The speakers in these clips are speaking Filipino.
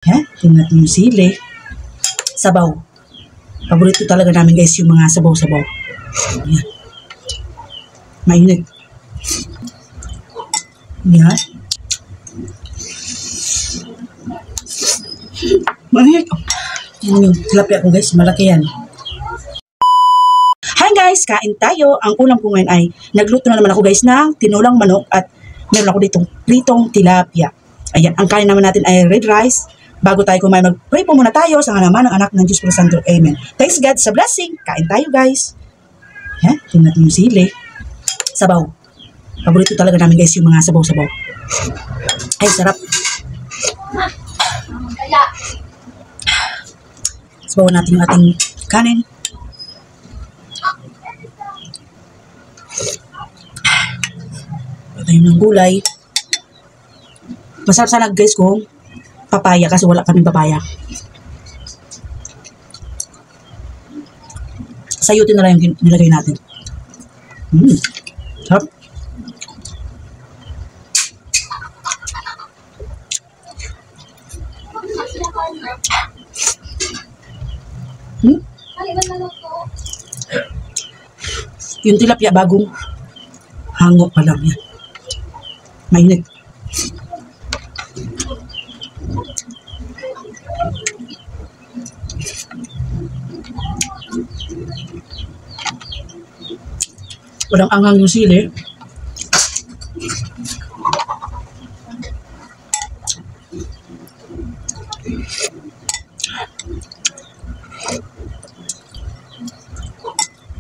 Tingnan natin yung sili. Sabaw. Paborito talaga namin guys yung mga sabaw-sabaw. Yan. Mainit. Yan. Mainit. Yan yung tilapia ko guys. Malaki yan. Hi guys! Kain tayo. Ang ulam ko ngayon ay nagluto na naman ako guys ng tinulang manok at meron ako ditong pritong tilapia. Ayan. Ang kain naman natin ay red rice. Bago tayo kumain, mag-pray po muna tayo sa ngalaman ng anak ng Diyos Pro Santo. Amen. Thanks God sa blessing. Kain tayo guys. Tingnan natin yung sili. Sabaw. Paborito talaga namin guys yung mga sabaw-sabaw. Ay, sarap. Sabawan natin yung ating kanin. Tayo ng gulay. Masarap sana guys kung papaya kasi wala kaming papaya. Sayutin na lang yung nilagay natin. Sarap. Yung tilapia bagong hango pa lang yan. Mainit. Walang anghang yung sili.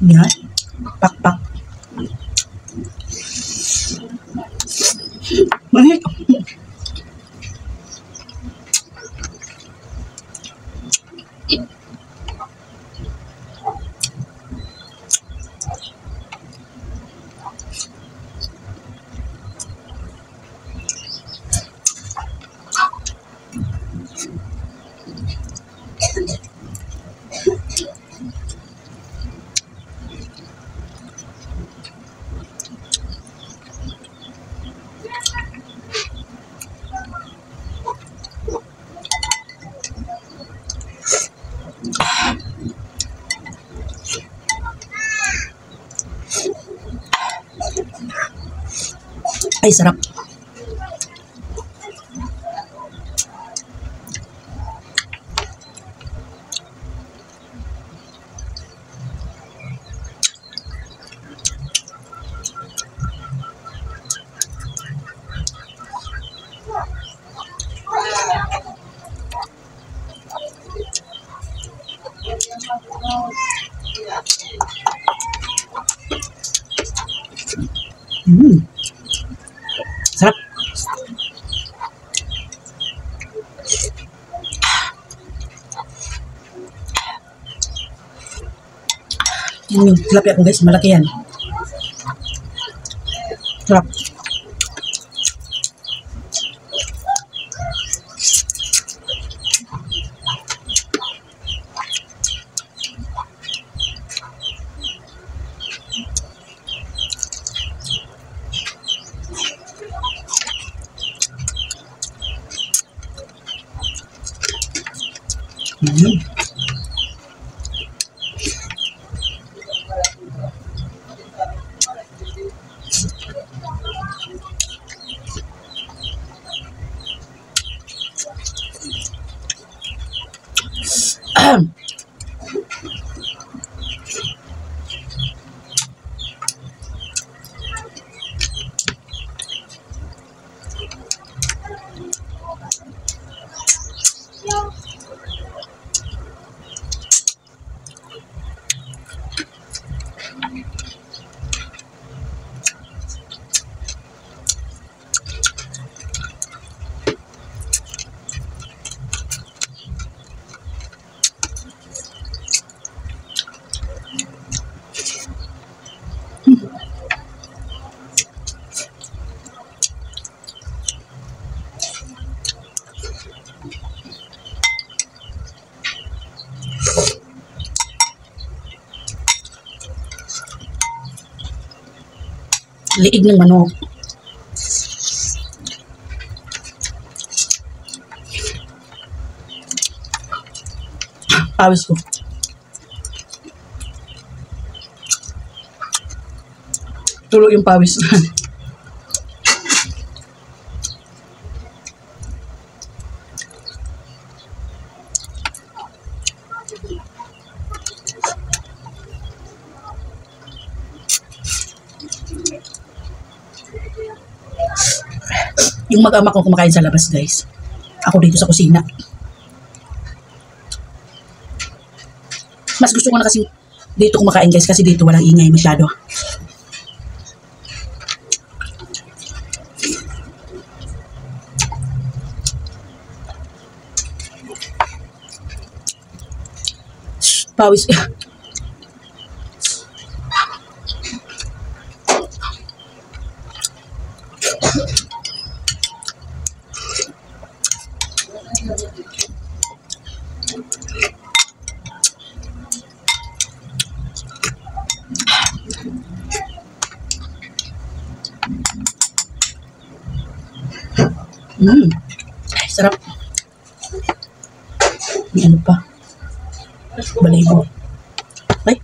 Yan. Pakpak. Manhit. Ay, sarap. Sarap. Yung tilapia ko guys, malaki yan. Sarap. Liig ng manok. Pawis ko. Tulo yung pawis. Yung mag-ama ko kumakain sa labas, guys. Ako dito sa kusina. Mas gusto ko na kasi dito kumakain, guys, kasi dito walang ingay masyado. Pawis. Sarap. May ano pa? Balibo. Ay.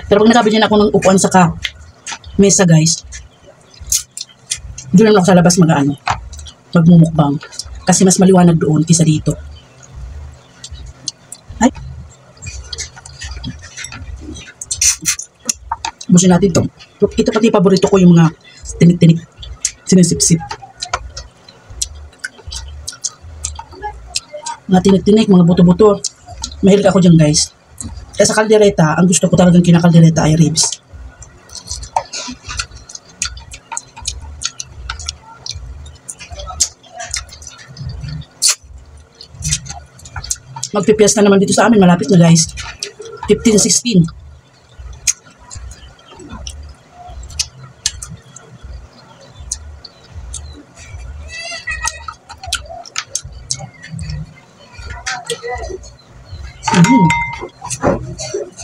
Pero pag nakabili na ako ng upuan sa mesa, guys, doon naman ako sa labas magmumukbang. Kasi mas maliwanag doon kaysa dito. Ay. Busin natin ito. Ito pati paborito ko yung mga tinik-tinik. Sinisip-sip. Mga tinik-tinik, mga buto-buto. Mahilig ako dyan, guys. Kaya sa kaldereta, ang gusto ko talagang kinakaldereta ay ribs. Magpipiesta naman dito sa amin. Malapit na, guys. 15-16.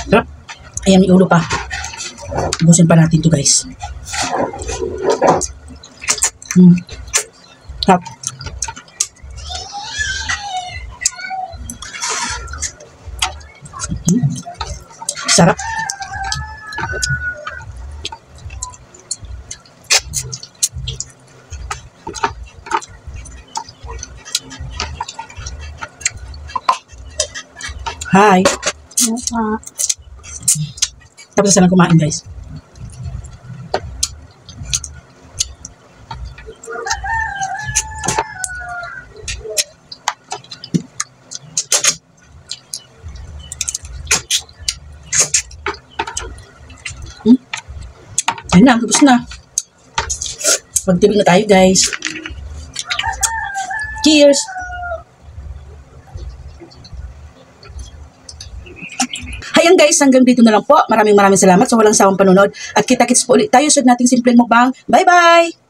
Sarap. Ayan, may ulo pa. Ubusin pa natin to, guys. Sarap. Sarap. Hi. Tapos na lang kumain, guys. Ayun na, tapos na. Magtibig na tayo, guys. Cheers! Ayan, guys, hanggang dito na lang po. Maraming salamat sa walang sawang panunod. At kita-kits po ulit tayo sa nating simpleng mukbang. Bye-bye!